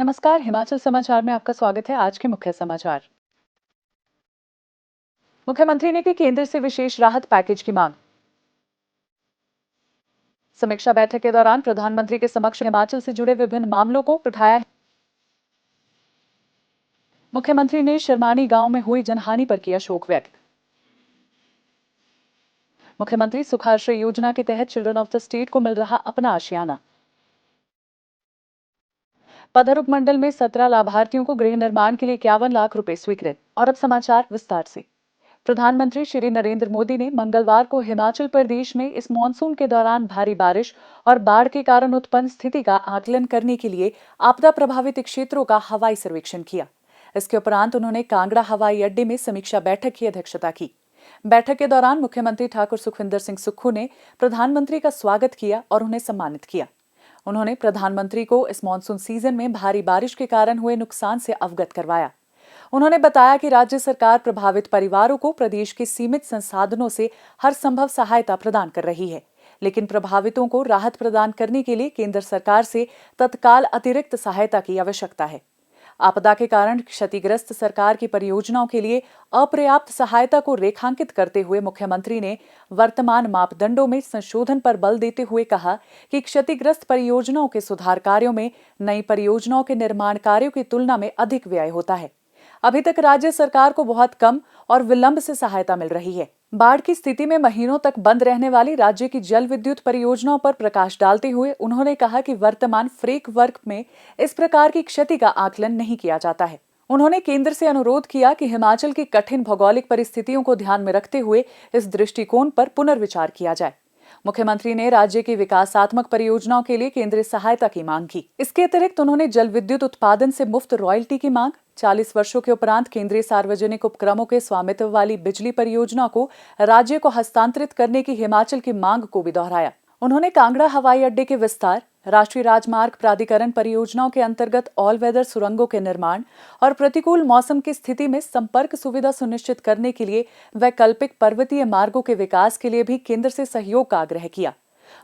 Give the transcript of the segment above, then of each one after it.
नमस्कार, हिमाचल समाचार में आपका स्वागत है। आज के मुख्य समाचार। मुख्यमंत्री ने की केंद्र से विशेष राहत पैकेज की मांग। समीक्षा बैठक के दौरान प्रधानमंत्री के समक्ष हिमाचल से जुड़े विभिन्न मामलों को उठाया। मुख्यमंत्री ने शर्मानी गांव में हुई जनहानि पर किया शोक व्यक्त। मुख्यमंत्री सुखाश्रय योजना के तहत चिल्ड्रन ऑफ द स्टेट को मिल रहा अपना आशियाना। पधर उपमंडल में 17 लाभार्थियों को गृह निर्माण के लिए 51 लाख रुपए स्वीकृत। और अब समाचार विस्तार से। प्रधानमंत्री श्री नरेंद्र मोदी ने मंगलवार को हिमाचल प्रदेश में इस मॉनसून के दौरान भारी बारिश और बाढ़ के कारण उत्पन्न स्थिति का आकलन करने के लिए आपदा प्रभावित क्षेत्रों का हवाई सर्वेक्षण किया। इसके उपरांत उन्होंने कांगड़ा हवाई अड्डे में समीक्षा बैठक की अध्यक्षता की। बैठक के दौरान मुख्यमंत्री ठाकुर सुखविंदर सिंह सुक्खू ने प्रधानमंत्री का स्वागत किया और उन्हें सम्मानित किया। उन्होंने प्रधानमंत्री को इस मॉनसून सीजन में भारी बारिश के कारण हुए नुकसान से अवगत करवाया। उन्होंने बताया कि राज्य सरकार प्रभावित परिवारों को प्रदेश के सीमित संसाधनों से हर संभव सहायता प्रदान कर रही है, लेकिन प्रभावितों को राहत प्रदान करने के लिए केंद्र सरकार से तत्काल अतिरिक्त सहायता की आवश्यकता है। आपदा के कारण क्षतिग्रस्त सरकार की परियोजनाओं के लिए अपर्याप्त सहायता को रेखांकित करते हुए मुख्यमंत्री ने वर्तमान मापदंडों में संशोधन पर बल देते हुए कहा कि क्षतिग्रस्त परियोजनाओं के सुधार कार्यों में नई परियोजनाओं के निर्माण कार्यों की तुलना में अधिक व्यय होता है। अभी तक राज्य सरकार को बहुत कम और विलंब से सहायता मिल रही है। बाढ़ की स्थिति में महीनों तक बंद रहने वाली राज्य की जल विद्युत परियोजनाओं पर प्रकाश डालते हुए उन्होंने कहा कि वर्तमान फ्रेमवर्क में इस प्रकार की क्षति का आकलन नहीं किया जाता है। उन्होंने केंद्र से अनुरोध किया कि हिमाचल की कठिन भौगोलिक परिस्थितियों को ध्यान में रखते हुए इस दृष्टिकोण पर पुनर्विचार किया जाए। मुख्यमंत्री ने राज्य की विकासात्मक परियोजनाओं के लिए केंद्रीय सहायता की मांग की। इसके अतिरिक्त उन्होंने जल विद्युत उत्पादन से मुफ्त रॉयल्टी की मांग, 40 वर्षों के उपरांत केंद्रीय सार्वजनिक उपक्रमों के स्वामित्व वाली बिजली परियोजना को राज्य को हस्तांतरित करने की हिमाचल की मांग को भी दोहराया। उन्होंने कांगड़ा हवाई अड्डे के विस्तार, राष्ट्रीय राजमार्ग प्राधिकरण परियोजनाओं के अंतर्गत ऑल वेदर सुरंगों के निर्माण और प्रतिकूल मौसम की स्थिति में संपर्क सुविधा सुनिश्चित करने के लिए वैकल्पिक पर्वतीय मार्गों के विकास के लिए भी केंद्र से सहयोग का आग्रह किया।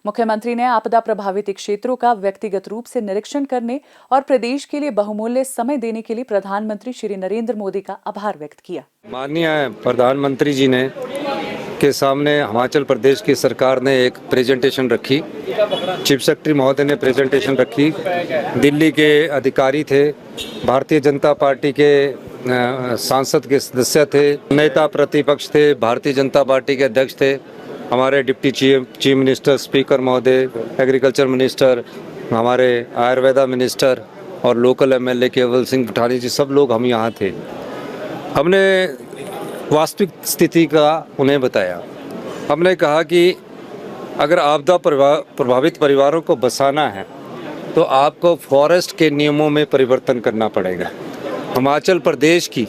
मुख्यमंत्री ने आपदा प्रभावित क्षेत्रों का व्यक्तिगत रूप से निरीक्षण करने और प्रदेश के लिए बहुमूल्य समय देने के लिए प्रधानमंत्री श्री नरेंद्र मोदी का आभार व्यक्त किया। माननीय प्रधानमंत्री जी ने के सामने हिमाचल प्रदेश की सरकार ने एक प्रेजेंटेशन रखी। चीफ सेक्रेटरी महोदय ने प्रेजेंटेशन रखी। दिल्ली के अधिकारी थे, भारतीय जनता पार्टी के सांसद के सदस्य थे, नेता प्रतिपक्ष थे, भारतीय जनता पार्टी के अध्यक्ष थे, हमारे डिप्टी चीफ मिनिस्टर, स्पीकर महोदय, एग्रीकल्चर मिनिस्टर, हमारे आयुर्वेदा मिनिस्टर और लोकल एमएलए केवल सिंह पठानी जी, सब लोग हम यहाँ थे। हमने वास्तविक स्थिति का उन्हें बताया। हमने कहा कि अगर आपदा प्रभावित परिवारों को बसाना है तो आपको फॉरेस्ट के नियमों में परिवर्तन करना पड़ेगा। हिमाचल प्रदेश की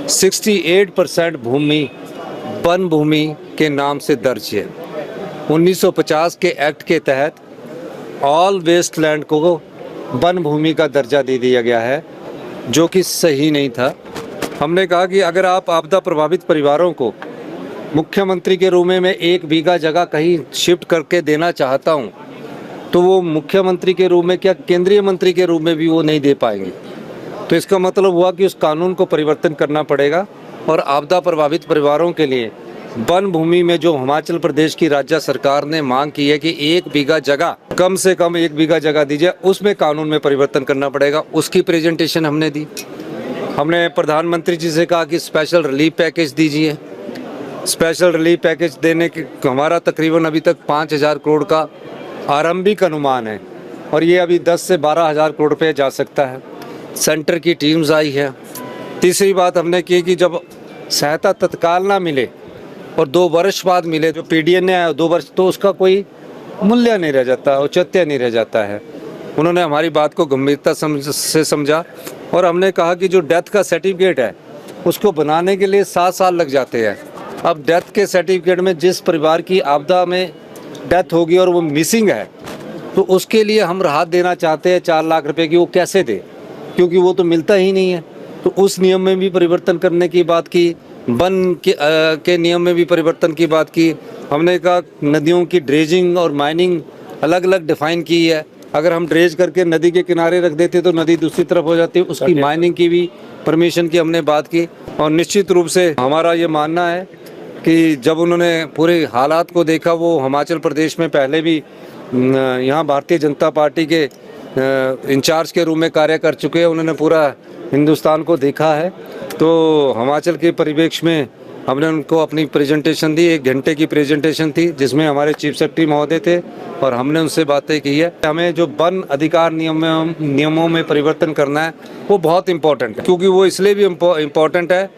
68% भूमि वन भूमि के नाम से दर्ज है। 1950 के एक्ट के तहत ऑल वेस्टलैंड को वन भूमि का दर्जा दे दिया गया है, जो कि सही नहीं था। हमने कहा कि अगर आप आपदा प्रभावित परिवारों को मुख्यमंत्री के रूप में 1 बीघा जगह कहीं शिफ्ट करके देना चाहता हूं, तो वो मुख्यमंत्री के रूप में क्या केंद्रीय मंत्री के रूप में भी वो नहीं दे पाएंगे। तो इसका मतलब हुआ कि उस कानून को परिवर्तन करना पड़ेगा और आपदा प्रभावित परिवारों के लिए वन भूमि में जो हिमाचल प्रदेश की राज्य सरकार ने मांग की है कि 1 बीघा जगह, कम से कम 1 बीघा जगह दीजिए, उसमें कानून में परिवर्तन करना पड़ेगा। उसकी प्रेजेंटेशन हमने दी। हमने प्रधानमंत्री जी से कहा कि स्पेशल रिलीफ पैकेज दीजिए। स्पेशल रिलीफ पैकेज देने के हमारा तकरीबन अभी तक 5,000 करोड़ का आरंभिक अनुमान है और ये अभी 10 से 12,000 करोड़ रुपये जा सकता है। सेंटर की टीम्स आई है। तीसरी बात हमने की कि जब सहायता तत्काल ना मिले और 2 वर्ष बाद मिले, जो पीडीएन ने आया 2 वर्ष, तो उसका कोई मूल्य नहीं रह जाता, औचित्य नहीं रह जाता है। उन्होंने हमारी बात को गंभीरता से समझा और हमने कहा कि जो डेथ का सर्टिफिकेट है उसको बनाने के लिए 7 साल लग जाते हैं। अब डेथ के सर्टिफिकेट में जिस परिवार की आपदा में डेथ होगी और वो मिसिंग है, तो उसके लिए हम राहत देना चाहते हैं 4 लाख रुपए की। वो कैसे दे, क्योंकि वो तो मिलता ही नहीं है। तो उस नियम में भी परिवर्तन करने की बात की, वन के नियम में भी परिवर्तन की बात की। हमने कहा नदियों की ड्रेजिंग और माइनिंग अलग अलग डिफाइन की है, अगर हम ड्रेज करके नदी के किनारे रख देते तो नदी दूसरी तरफ हो जाती। उसकी माइनिंग की भी परमिशन की हमने बात की। और निश्चित रूप से हमारा ये मानना है कि जब उन्होंने पूरे हालात को देखा, वो हिमाचल प्रदेश में पहले भी यहाँ भारतीय जनता पार्टी के इंचार्ज के रूप में कार्य कर चुके हैं, उन्होंने पूरा हिंदुस्तान को देखा है। तो हिमाचल के परिप्रेक्ष्य में हमने उनको अपनी प्रेजेंटेशन दी। 1 घंटे की प्रेजेंटेशन थी जिसमें हमारे चीफ सेक्रेटरी महोदय थे और हमने उनसे बातें की है। हमें जो वन अधिकार नियमों में परिवर्तन करना है वो बहुत इम्पोर्टेंट है, क्योंकि वो इसलिए भी इम्पोर्टेंट है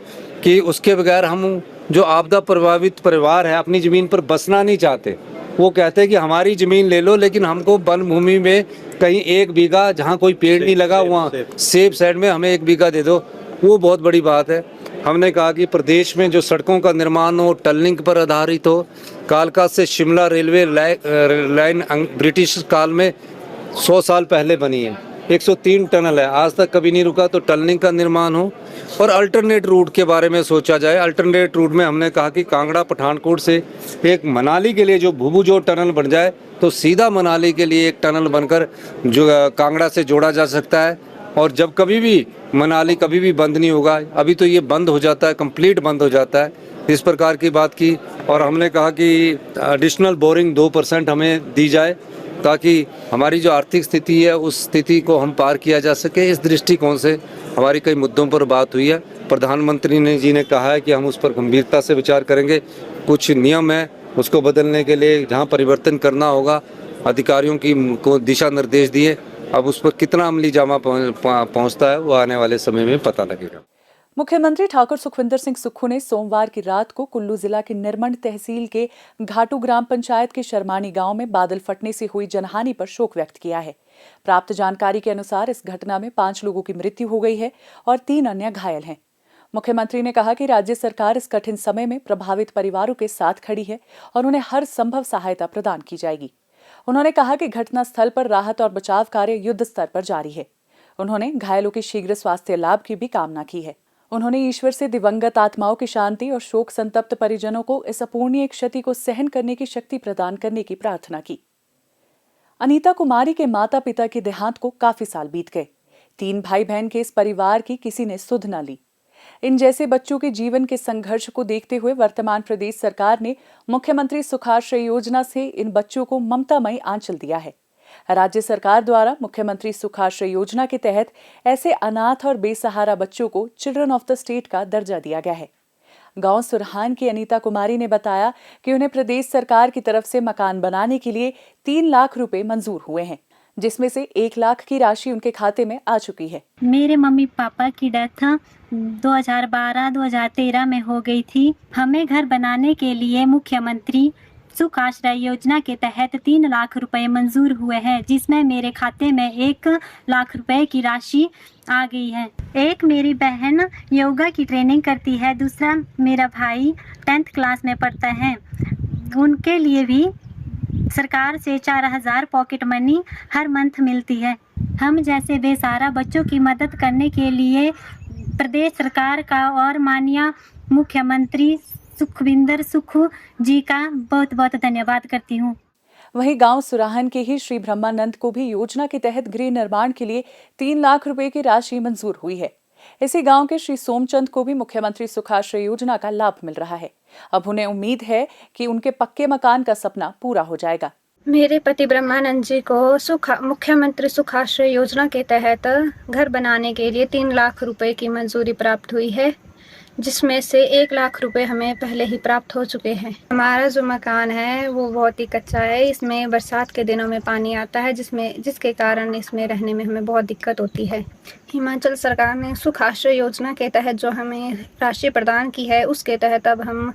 कि उसके बगैर हम जो आपदा प्रभावित परिवार है अपनी ज़मीन पर बसना नहीं चाहते। वो कहते हैं कि हमारी ज़मीन ले लो, लेकिन हमको वन भूमि में कहीं 1 बीघा जहाँ कोई पेड़ नहीं लगा वहाँ सेफ साइड में हमें 1 बीघा दे दो। वो बहुत बड़ी बात है। हमने कहा कि प्रदेश में जो सड़कों का निर्माण हो, टनलिंग पर आधारित हो। कालका से शिमला रेलवे लाइन ब्रिटिश काल में 100 साल पहले बनी है। 103 टनल है, आज तक कभी नहीं रुका। तो टनलिंग का निर्माण हो और अल्टरनेट रूट के बारे में सोचा जाए। अल्टरनेट रूट में हमने कहा कि कांगड़ा पठानकोट से एक मनाली के लिए जो भुभुजो टनल बन जाए तो सीधा मनाली के लिए एक टनल बनकर जो कांगड़ा से जोड़ा जा सकता है। और जब कभी भी मनाली कभी भी बंद नहीं होगा, अभी तो ये बंद हो जाता है, कंप्लीट बंद हो जाता है। इस प्रकार की बात की। और हमने कहा कि एडिशनल बोरिंग 2% हमें दी जाए ताकि हमारी जो आर्थिक स्थिति है उस स्थिति को हम पार किया जा सके। इस दृष्टिकोण से हमारी कई मुद्दों पर बात हुई है। प्रधानमंत्री जी ने कहा है कि हम उस पर गंभीरता से विचार करेंगे। कुछ नियम है उसको बदलने के लिए जहाँ परिवर्तन करना होगा, अधिकारियों को दिशा निर्देश दिए। अब उस पर कितना अमली जामा पहुंचता है वो आने वाले समय में पता लगेगा। मुख्यमंत्री ठाकुर सुखविंदर सिंह सुक्खू ने सोमवार की रात को कुल्लू जिला की निरमंड तहसील के घाटू ग्राम पंचायत के शर्मानी गांव में बादल फटने से हुई जनहानि पर शोक व्यक्त किया है। प्राप्त जानकारी के अनुसार इस घटना में 5 लोगों की मृत्यु हो गई है और 3 अन्य घायल हैं। मुख्यमंत्री ने कहा कि राज्य सरकार इस कठिन समय में प्रभावित परिवारों के साथ खड़ी है और उन्हें हर संभव सहायता प्रदान की जाएगी। उन्होंने कहा कि घटना स्थल पर राहत और बचाव कार्य युद्ध स्तर पर जारी है। उन्होंने घायलों के शीघ्र स्वास्थ्य लाभ की भी कामना की है। उन्होंने ईश्वर से दिवंगत आत्माओं की शांति और शोक संतप्त परिजनों को इस अपूर्णीय क्षति को सहन करने की शक्ति प्रदान करने की प्रार्थना की। अनीता कुमारी के माता पिता के देहांत को काफी साल बीत गए। 3 भाई बहन के इस परिवार की किसी ने सुध न ली। इन जैसे बच्चों के जीवन के संघर्ष को देखते हुए वर्तमान प्रदेश सरकार ने मुख्यमंत्री सुखाश्रय योजना से इन बच्चों को ममतामयी आंचल दिया है। राज्य सरकार द्वारा मुख्यमंत्री सुखाश्रय योजना के तहत ऐसे अनाथ और बेसहारा बच्चों को चिल्ड्रन ऑफ द स्टेट का दर्जा दिया गया है। गांव सुरहान की अनीता कुमारी ने बताया कि उन्हें प्रदेश सरकार की तरफ से मकान बनाने के लिए 3 लाख रुपए मंजूर हुए हैं, जिसमें से 1 लाख की राशि उनके खाते में आ चुकी है। मेरे मम्मी पापा की डेथ 2012-2013 में हो गई थी। हमें घर बनाने के लिए मुख्यमंत्री सुख आश्रय योजना के तहत 3 लाख रुपए मंजूर हुए हैं, जिसमें मेरे खाते में 1 लाख रुपए की राशि आ गई है। एक मेरी बहन योगा की ट्रेनिंग करती है, दूसरा मेरा भाई 10th क्लास में पढ़ता है। उनके लिए भी सरकार से 4000 पॉकेट मनी हर मंथ मिलती है। हम जैसे बेसहारा बच्चों की मदद करने के लिए प्रदेश सरकार का और माननीय मुख्यमंत्री सुखविंदर सुक्खू जी का बहुत बहुत धन्यवाद करती हूँ। वहीं गांव सुराहन के ही श्री ब्रह्मानंद को भी योजना के तहत गृह निर्माण के लिए 3 लाख रुपए की राशि मंजूर हुई है। इसी गांव के श्री सोमचंद को भी मुख्यमंत्री सुखाश्रय योजना का लाभ मिल रहा है। अब उन्हें उम्मीद है कि उनके पक्के मकान का सपना पूरा हो जाएगा। मेरे पति ब्रह्मानंद जी को मुख्यमंत्री सुखाश्रय योजना के तहत घर बनाने के लिए 3 लाख रुपए की मंजूरी प्राप्त हुई है, जिसमें से 1 लाख रुपए हमें पहले ही प्राप्त हो चुके हैं। हमारा जो मकान है वो बहुत ही कच्चा है। इसमें बरसात के दिनों में पानी आता है, जिसके कारण इसमें रहने में हमें बहुत दिक्कत होती है। हिमाचल सरकार ने सुख आश्रय योजना के तहत जो हमें राशि प्रदान की है, उसके तहत अब हम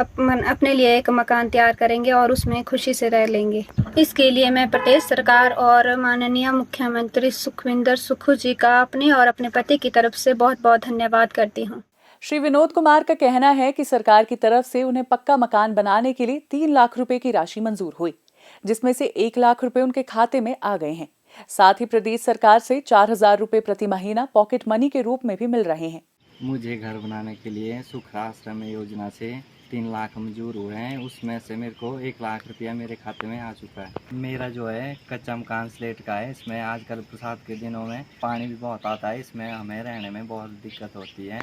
अपने लिए एक मकान तैयार करेंगे और उसमें खुशी से रह लेंगे। इसके लिए मैं प्रदेश सरकार और माननीय मुख्यमंत्री सुखविंदर सुक्खू जी का अपने और अपने पति की तरफ से बहुत बहुत धन्यवाद करती हूँ। श्री विनोद कुमार का कहना है कि सरकार की तरफ से उन्हें पक्का मकान बनाने के लिए 3 लाख रुपए की राशि मंजूर हुई, जिसमें से 1 लाख रुपए उनके खाते में आ गए हैं। साथ ही प्रदेश सरकार से 4000 रुपए प्रति महीना पॉकेट मनी के रूप में भी मिल रहे हैं। मुझे घर बनाने के लिए सुख आश्रय योजना से 3 लाख मंजूर हुए हैं, उसमें से मेरे को 1 लाख रुपया मेरे खाते में आ चुका है। मेरा जो है कच्चा मकान स्लेट का है, इसमें आजकल बरसात के दिनों में पानी भी बहुत आता है, इसमें हमें रहने में बहुत दिक्कत होती है।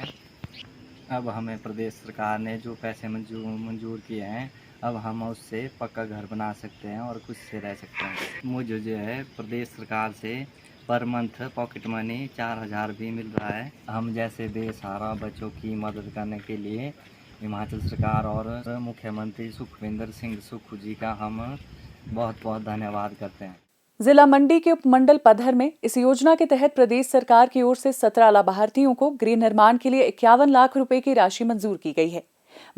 अब हमें प्रदेश सरकार ने जो पैसे मंजूर किए हैं, अब हम उससे पक्का घर बना सकते हैं और खुद से रह सकते हैं। मुझे जो है प्रदेश सरकार से पर मंथ पॉकेट मनी 4000 भी मिल रहा है। हम जैसे बेसहारा बच्चों की मदद करने के लिए हिमाचल सरकार और मुख्यमंत्री सुखविंदर सिंह सुक्खू जी का हम बहुत बहुत धन्यवाद करते हैं। जिला मंडी के उपमंडल पधर में इस योजना के तहत प्रदेश सरकार की ओर से 17 लाभार्थियों को गृह निर्माण के लिए 51 लाख रुपए की राशि मंजूर की गई है।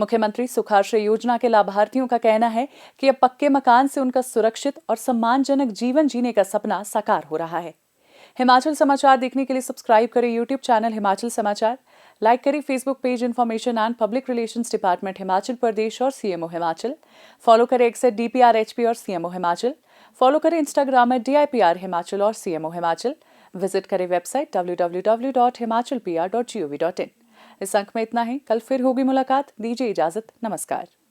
मुख्यमंत्री सुखाश्रय योजना के लाभार्थियों का कहना है कि अब पक्के मकान से उनका सुरक्षित और सम्मानजनक जीवन जीने का सपना साकार हो रहा है। हिमाचल समाचार देखने के लिए सब्सक्राइब करें यूट्यूब चैनल हिमाचल समाचार, लाइक करें Facebook page information and public relations department Himachal Pradesh और सीएमओ हिमाचल, फॉलो करें एक्स @DPRHP और सीएमओ हिमाचल, फॉलो करें इंस्टाग्राम @DIPR हिमाचल और सीएमओ हिमाचल, विजिट करें वेबसाइट www.himachalpr.gov.in। इस अंक में इतना ही, कल फिर होगी मुलाकात, दीजिए इजाजत, नमस्कार।